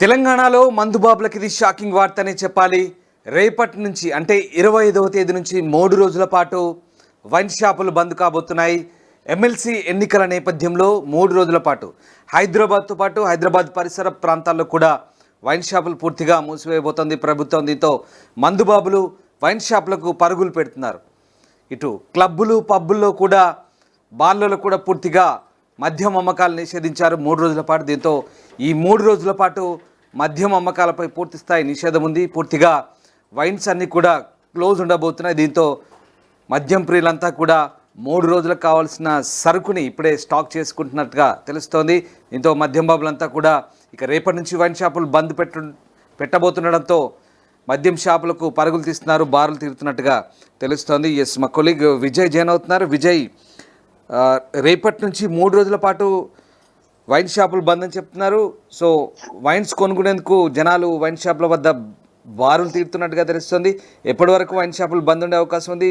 తెలంగాణలో మందుబాబులకి ఇది షాకింగ్ వార్తనే చెప్పాలి. రేపటి నుంచి అంటే 25వ తేదీ నుంచి 3 రోజుల పాటు వైన్ షాపులు బంద్ కాబోతున్నాయి. ఎమ్మెల్సీ ఎన్నికల నేపథ్యంలో 3 రోజుల పాటు హైదరాబాద్తో పాటు హైదరాబాద్ పరిసర ప్రాంతాల్లో కూడా వైన్ షాపులు పూర్తిగా మూసివేయబోతోంది ప్రభుత్వం. దీంతో మందుబాబులు వైన్ షాపులకు పరుగులు పెడుతున్నారు. ఇటు క్లబ్బులు పబ్బుల్లో కూడా బార్లలో కూడా పూర్తిగా మద్యం అమ్మకాలు నిషేధించారు 3 రోజుల పాటు. దీంతో ఈ 3 రోజుల పాటు మద్యం అమ్మకాలపై పూర్తి స్థాయి నిషేధం ఉంది. పూర్తిగా వైన్స్ అన్నీ కూడా క్లోజ్ ఉండబోతున్నాయి. దీంతో మద్యం ప్రియులంతా కూడా 3 రోజులకు కావాల్సిన సరుకుని ఇప్పుడే స్టాక్ చేసుకుంటున్నట్టుగా తెలుస్తోంది. దీంతో మద్యం బాబులంతా కూడా ఇక రేపటి నుంచి వైన్ షాపులు బంద్ పెట్టబోతుండడంతో మద్యం షాపులకు పరుగులు తీస్తున్నారు, బారులు తీరుతున్నట్టుగా తెలుస్తోంది. ఎస్, మా కొలీగ్ విజయ్ జాయిన్ అవుతున్నారు. విజయ్, రేపటి నుంచి 3 రోజుల పాటు వైన్ షాపులు బంద్ అని చెప్తున్నారు. సో వైన్స్ కొనుక్కునేందుకు జనాలు వైన్ షాపుల వద్ద బారులు తీరుతున్నట్టుగా తెలుస్తుంది. ఎప్పటి వరకు వైన్ షాపులు బంద్ ఉండే అవకాశం ఉంది?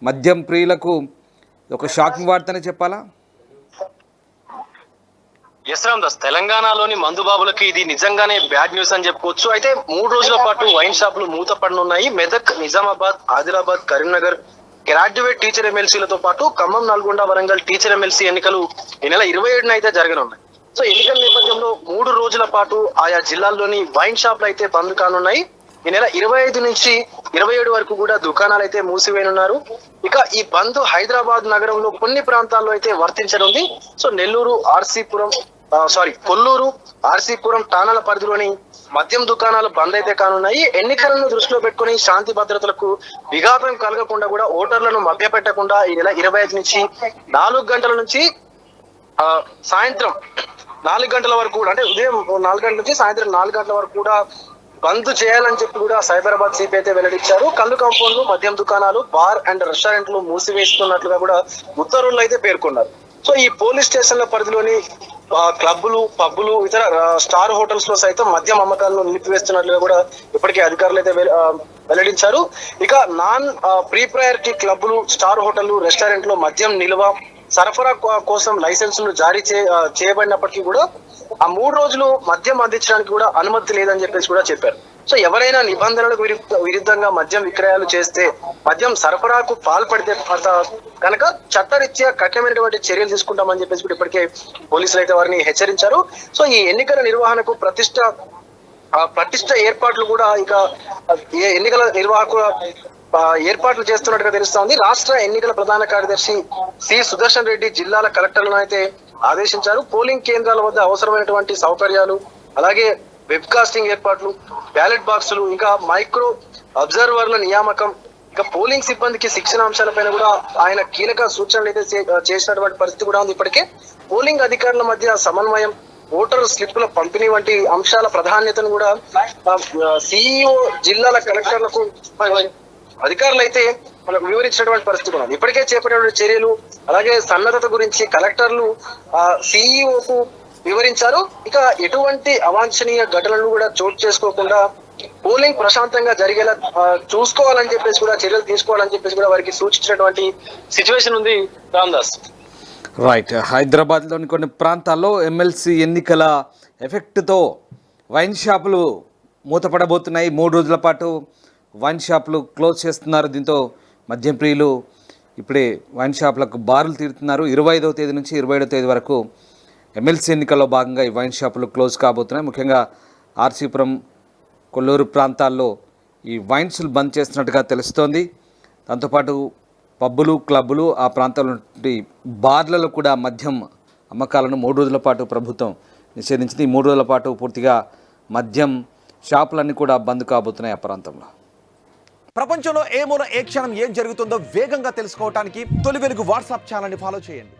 మద్యం ప్రియులకు ఒక షాకింగ్ వార్తనే చెప్పాలా? ఎస్ రామదాస్, తెలంగాణలోని మందుబాబులకి ఇది నిజంగానే బ్యాడ్ న్యూస్ అని చెప్పుకోవచ్చు. అయితే 3 రోజుల పాటు వైన్ షాపులు మూతపడనున్నాయి. మెదక్, నిజామాబాద్, ఆదిలాబాద్, కరీంనగర్ గ్రాడ్యుయేట్ టీచర్ ఎమ్మెల్సీలతో పాటు ఖమ్మం, నల్గొండ, వరంగల్ టీచర్ ఎమ్మెల్సీ ఎన్నికలు ఈ నెల 27న అయితే జరగనున్నాయి. సో ఎన్నికల నేపథ్యంలో 3 రోజుల పాటు ఆయా జిల్లాల్లోని వైన్ షాపులు అయితే బంద్ కానున్నాయి. ఈ నెల 25 నుంచి 27 వరకు కూడా దుకాణాలు అయితే మూసివేయనున్నారు. ఇక ఈ బంద్ హైదరాబాద్ నగరంలో కొన్ని ప్రాంతాల్లో అయితే వర్తించనుంది. సో నెల్లూరు, కొల్లూరు, ఆర్సీపురం ఠాణాల పరిధిలోని మద్యం దుకాణాలు బంద్ అయితే కానున్నాయి. ఎన్నికలను దృష్టిలో పెట్టుకుని శాంతి భద్రతలకు విఘాతం కలగకుండా కూడా ఓటర్లను మభ్యపెట్టకుండా ఈ నెల 25 నుంచి 4 గంటల నుంచి సాయంత్రం 4 గంటల వరకు కూడా, అంటే ఉదయం 4 గంటల నుంచి సాయంత్రం 4 గంటల వరకు కూడా బంద్ చేయాలని చెప్పి కూడా సైబరాబాద్ సిపి అయితే వెల్లడించారు. కళ్ళు కాంపౌండ్లు, మద్యం దుకాణాలు, బార్ అండ్ రెస్టారెంట్లు మూసివేస్తున్నట్లుగా కూడా ఉత్తర్వులు అయితే పేర్కొన్నారు. సో ఈ పోలీస్ స్టేషన్ల పరిధిలోని క్లబ్బులు, పబ్బులు, ఇతర స్టార్ హోటల్స్ లో సైతం మద్యం అమ్మకాలను నిలిపివేస్తున్నట్లుగా కూడా ఇప్పటికే అధికారులు అయితే వెల్లడించారు. ఇక నాన్ ప్రీ ప్రయారిటీ క్లబ్బులు, స్టార్ హోటళ్లు, రెస్టారెంట్లు మద్యం నిల్వ, సరఫరా కోసం లైసెన్సులు జారీ చేయబడినప్పటికీ కూడా ఆ 3 రోజులు మద్యం అందించడానికి కూడా అనుమతి లేదని చెప్పేసి కూడా చెప్పారు. సో ఎవరైనా నిబంధనలకు విరుద్ధంగా మద్యం విక్రయాలు చేస్తే, మద్యం సరఫరాకు పాల్పడితే కనుక చట్టరీత్యా కఠినమైనటువంటి చర్యలు తీసుకుంటామని చెప్పేసి కూడా ఇప్పటికే పోలీసులు అయితే వారిని హెచ్చరించారు. సో ఈ ఎన్నికల నిర్వహణకు పటిష్ట ఏర్పాట్లు కూడా ఇక ఎన్నికల నిర్వాహకుల ఏర్పాట్లు చేస్తున్నట్టుగా తెలుస్తోంది. రాష్ట్ర ఎన్నికల ప్రధాన కార్యదర్శి సి సుదర్శన్ రెడ్డి జిల్లాల కలెక్టర్లను అయితే ఆదేశించారు. పోలింగ్ కేంద్రాల వద్ద అవసరమైనటువంటి సౌకర్యాలు, అలాగే వెబ్ కాస్టింగ్ ఏర్పాట్లు, బ్యాలెట్ బాక్సులు, ఇంకా మైక్రో అబ్జర్వర్ల నియామకం, ఇంకా పోలింగ్ సిబ్బందికి శిక్షణ అంశాలపైన కూడా ఆయన కీలక సూచనలు అయితే చేసినటువంటి పరిస్థితి కూడా ఉంది. ఇప్పటికే పోలింగ్ అధికారుల మధ్య సమన్వయం, ఓటర్ స్లిప్పుల పంపిణీ వంటి అంశాల ప్రాధాన్యతను కూడా సిఇఓ జిల్లాల కలెక్టర్లకు అధికారులు అయితే మనకు వివరించినటువంటి పరిస్థితి ఉన్నది. ఇప్పటికే చేపట్టినటువంటి చర్యలు, అలాగే సన్నద్ధత గురించి కలెక్టర్లు సిఇఓకు వివరించారు. ఇక ఎటువంటి అవాంఛనీయ ఘటనలు కూడా చోటు చేసుకోకుండా పోలింగ్ ప్రశాంతంగా జరిగేలా చూసుకోవాలని చెప్పేసి కూడా చర్యలు తీసుకోవాలని చెప్పేసి కూడా వారికి సూచించినటువంటి సిచ్యువేషన్ ఉంది. రామ్దాస్, రైట్. హైదరాబాద్లోని కొన్ని ప్రాంతాల్లో ఎమ్మెల్సీ ఎన్నికల ఎఫెక్ట్తో వైన్ షాపులు మూతపడబోతున్నాయి. 3 రోజుల పాటు వైన్ షాపులు క్లోజ్ చేస్తున్నారు. దీంతో మద్యం ప్రియులు ఇప్పుడే వైన్ షాపులకు బారులు తీరుతున్నారు. 25వ తేదీ నుంచి 27వ తేదీ వరకు ఎమ్మెల్సీ ఎన్నికల్లో భాగంగా ఈ వైన్ షాపులు క్లోజ్ కాబోతున్నాయి. ముఖ్యంగా ఆర్సీపురం, కొల్లూరు ప్రాంతాల్లో ఈ వైన్స్లు బంద్ చేస్తున్నట్టుగా తెలుస్తోంది. దాంతోపాటు పబ్బులు, క్లబ్బులు, ఆ ప్రాంతాల నుండి బార్లలో కూడా మద్యం అమ్మకాలను 3 రోజుల పాటు ప్రభుత్వం నిషేధించింది. ఈ 3 రోజుల పాటు పూర్తిగా మద్యం షాపులన్నీ కూడా బంద్ కాబోతున్నాయి ఆ ప్రాంతంలో. ప్రపంచంలో ఏ మూల ఏ క్షణం ఏం జరుగుతుందో వేగంగా తెలుసుకోవడానికి తొలి వెలుగు వాట్సాప్ ఛానల్ని ఫాలో చేయండి.